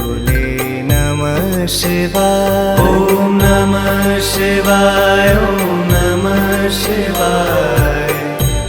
भोले नमः शिवाय। ओम नमः शिवाय, ओम नमः शिवाय।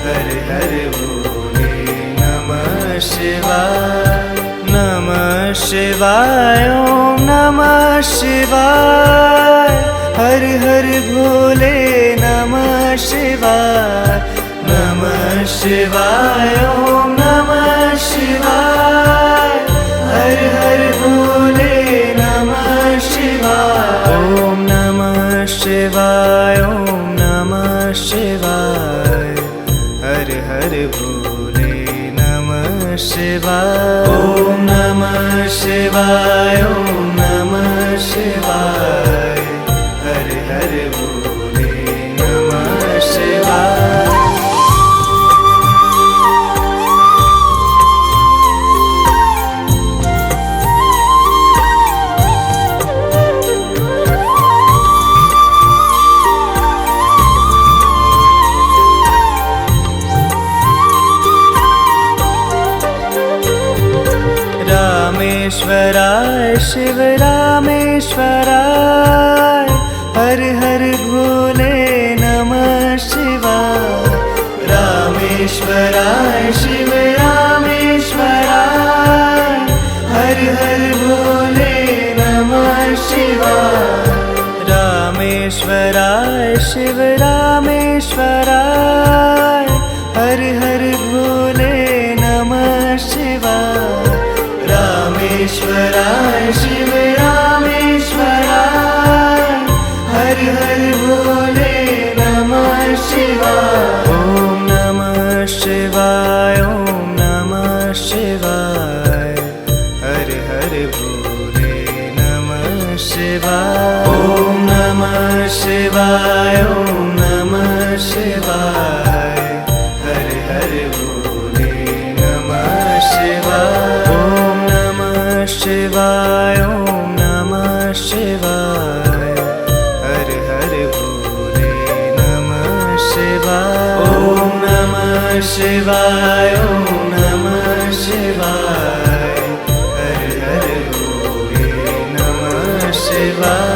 हर हर भोले नमः शिवाय। नमः शिवाय, ओम नमः शिवाय। हर हर भोले नमः शिवाय। नमः शिवाय, ओम नमः शिवाय। हर हर भोले नमः शिवाय। ओम नमः शिवाय, ओम नमः शिवाय। हर हर भोले नमः शिवाय। ओम नमः शिवाय, ओम नमः शिवाय। हर हर भोले नमः शिवाय। रामेश्वराय शिव रामेश्वराय। हर हर भोले नमः शिवाय। रामेश्वराय शिव रामेश्वराय। हर हर भोले नमः शिवाय। रामेश्वराय शिव रामेश्वराय। हर हर भोले नमः शिवाय। रामेश्वराय शिव रामेश्वराय। हर हर भोले नमः शिवाय। ओम नमः शिवाय, ओम नमः शिवाय। हर हर भोले नमः शिवाय। ओम नमः शिवाय, ओम नमः शिवाय। हर हर भोले नमः शिवाय। ओम नमः शिवाय, ओम नमः शिवाय। हर हर भोले नमः शिवाय। ओम नमः शिवाय, ओम नमः शिवाय। हर हर भोले नमः शिवाय।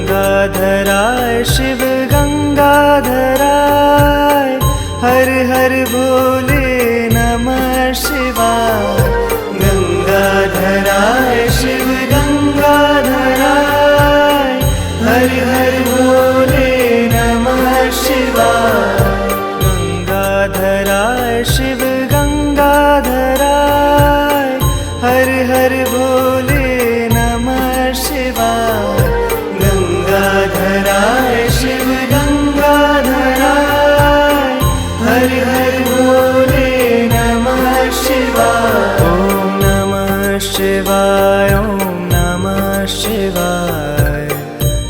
गंगाधराय शिव गंगाधराय। हर हर भोले नमः शिवाय। गंगाधराय शिव गंगाधराय। हर हर भोले नमः शिवाय। गंगाधराय शिव गंगाधराय। हर हर भोले नमः शिवाय। गंगाधराय शिव गंगाधराय। हर हर भोले नमः शिवाय। ओम नमः शिवाय, ओम नमः शिवाय।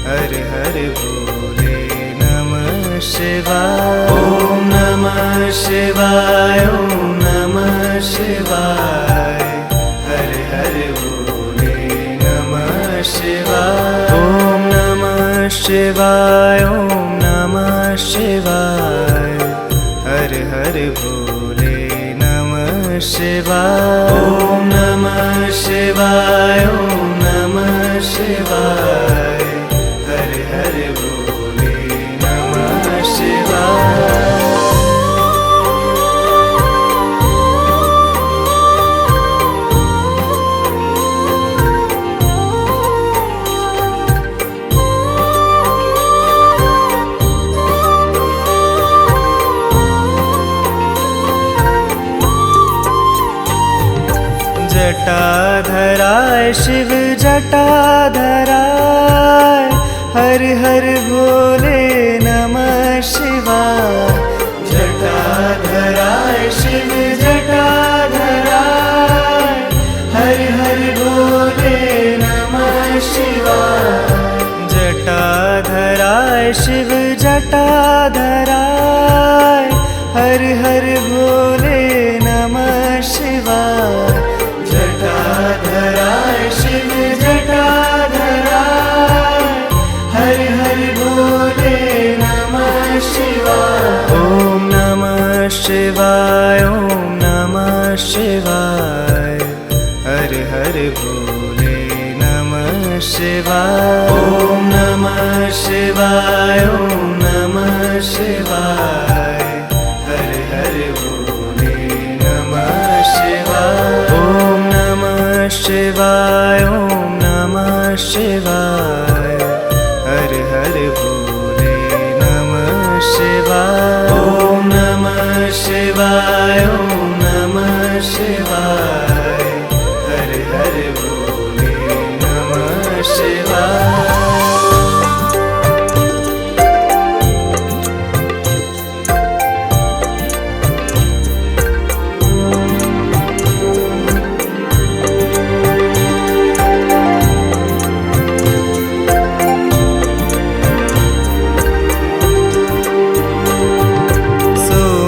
हर हर भोले नमः शिवाय। ओम नमः शिवाय, ओम नमः शिवाय। हर हर भोले नमः शिवाय। ओम नमः शिवाय, ओम नमः शिवाय। हर हर भोले नमः शिवाय। ओम नमः शिवाय, ओम नमः शिवाय। हर हर भोले नमः शिवाय। जटाधराय शिव जटाधराय। हर हर भोले नमः शिवाय। जटाधराय शिव जटाधराय। हर हर भोले नमः शिवाय। जटाधराय शिव जटाधराय। हर हर भोले नमः शिवाय। जटाधराय शिव जटाधराय, हर हर भोले नमः शिवाय। ओम नमः शिवाय, ओम नमः शिवाय, हर हर भोले नमः शिवाय। ओम नमः शिवाय, ओम नमः शिवाय, हर हर भोले नमः शिवाय। ओम नमः शिवाय, ओम नमः शिवाय, हर हर भोले नमः शिवाय। ओम नमः शिवाय, ओम नमः शिवाय, हर हर भोले नमः शिवाय।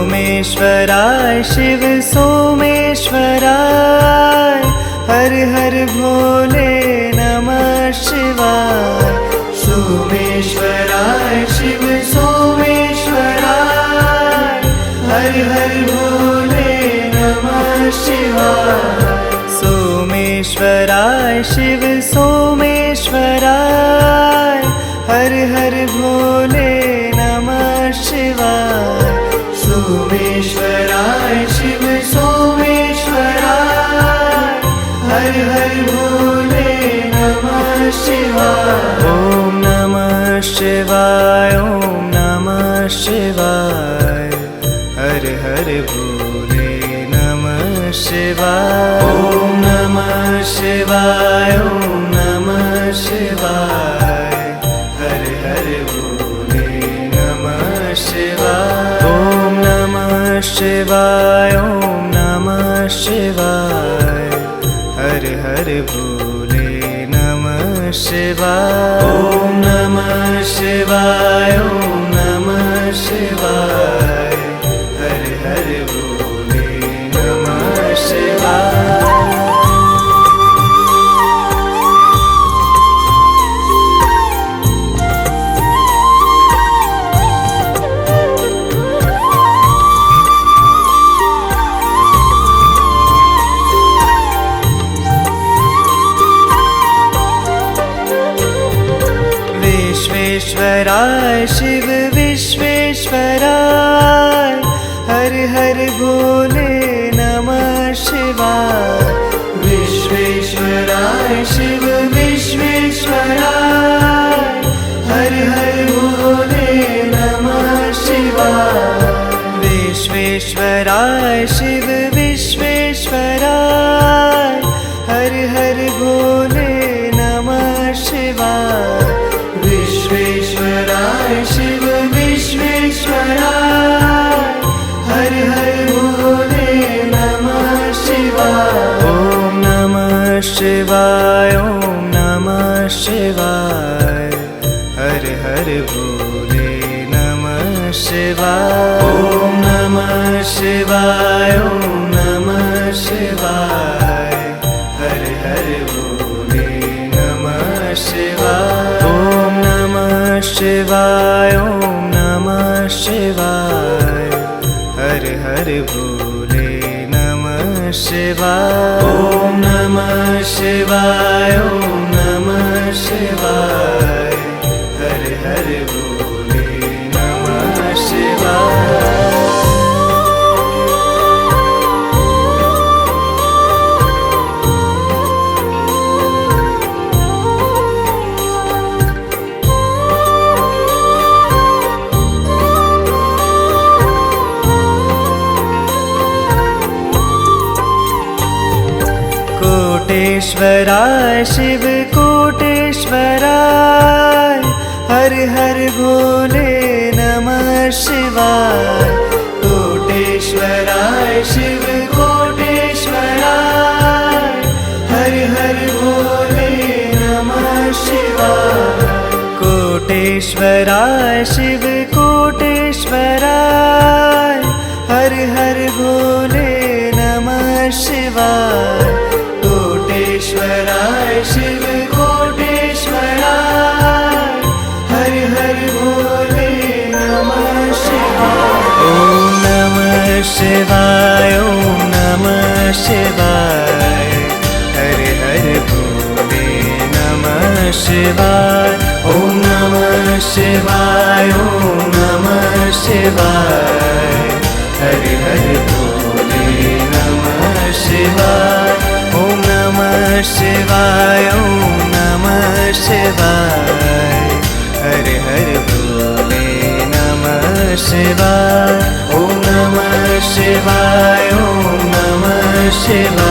सोमेश्वराय शिव सोमेश्वराय, हर हर भोले नमः शिवाय। सोमेश्वराय शिव सोमेश्वराय, हर हर भोले नमः शिवाय। सोमेश्वराय शिव सोमेश्वराय, हर हर भोले नमः शिवाय। सोमेश्वराय शिव सोमेश्वराय, हर हर भोले नमः शिवाय। ओम नमः शिवाय, ओम नमः शिवाय, हर हर भोले नमः शिवाय। ओम नमः शिवाय, ओम नमः शिवाय, हर हर भोले नमः शिवाय। ओम नमः शिवाय, ओम नमः शिवाय, हर हर भोले नमः शिवाय। ओम नमः शिवाय, ओम नमः शिवाय, हर हर भोले नमः शिवाय। विश्वेश्वराय शिव विश्वेश्वराय, हर हर भोले नमः शिवाय। विश्वेश्वराय शिव विश्वेश्वराय, हर हर भोले नमः शिवाय। विश्वेश्वराय शिव विश्वेश्वराय, हर हर भोले नमः शिवाय। विश्वेश्वराय शिव विश्वेश्वराय, हर हर भोले नमः शिवाय। ओम नमः शिवाय, ओम नमः शिवाय, हर हर भोले नमः शिवाय। ओम नमः शिवाय, ओम नमः शिवाय, हर हर भोले नमः शिवाय। ओम नमः शिवाय, ओम नमः शिवाय, हर हर भोले नमः शिवाय। ओम नमः शिवाय, ओम नमः शिवाय, हर हर भोले नमः शिवाय। कोटेश्वराय शिव कोटेश्वराय, हर हर भोले नमः शिवाय। कोटेश्वराय शिव कोटेश्वराय, हर हर भोले नमः शिवाय। कोटेश्वराय शिव कोटेश्वराय, हर हर भोले नमः शिवाय। कोटेश्वराय शिव कोटेश्वराय, हर हर भोले नमः शिवाय। ओम नमः शिवाय, ओम नमः शिवाय, हर हर भोले नमः शिवाय। ओम नमः शिवाय, ओम नमः शिवाय, हर हर भोले नमः शिवाय। ओम नमः शिवाय, ओम नमः शिवाय, हर हर भोले नमः शिवाय। ओम नमः शिवाय, ओम नमः शिवाय।